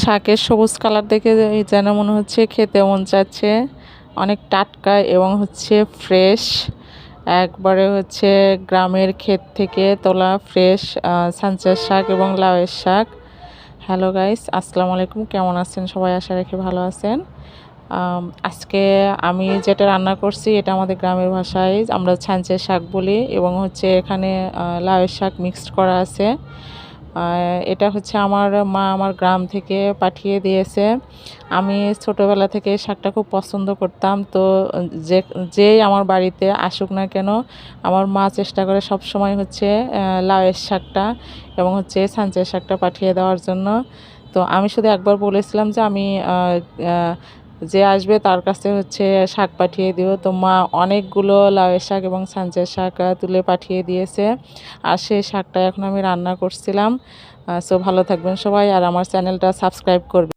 শাকের সবুজ কালার দেখে যেন মনে হচ্ছে খেতে মন চাচ্ছে। অনেক টাটকা এবং হচ্ছে ফ্রেশ, একবারে হচ্ছে গ্রামের ক্ষেত থেকে তোলা ফ্রেশ সাঞ্চের শাক এবং লাউয়ের শাক। হ্যালো গাইস, আসসালামু আলাইকুম। কেমন আছেন সবাই? আশা রাখি ভালো আছেন। আজকে আমি যেটা রান্না করছি এটা আমাদের গ্রামের ভাষায় আমরা ছাঞ্চের শাক বলি, এবং হচ্ছে এখানে লাউয়ের শাক মিক্সড করা আছে। এটা হচ্ছে আমার মা আমার গ্রাম থেকে পাঠিয়ে দিয়েছে। আমি ছোটোবেলা থেকে শাকটা খুব পছন্দ করতাম। তো যেই আমার বাড়িতে আসুক না কেন, আমার মা চেষ্টা করে সব সময় হচ্ছে লাউয়ের শাকটা এবং হচ্ছে ছাঞ্চের শাকটা পাঠিয়ে দেওয়ার জন্য। তো আমি শুধু একবার বলেছিলাম যে আমি যে আসবে তার কাছে হচ্ছে শাক পাঠিয়ে দিও। তো মা অনেকগুলো লাউয়ের শাক এবং ছাঞ্চের শাক তুলে পাঠিয়ে দিয়েছে। আর সেই শাকটা এখন আমি রান্না করছিলাম। সো ভালো থাকবেন সবাই, আর আমার চ্যানেলটা সাবস্ক্রাইব করবেন।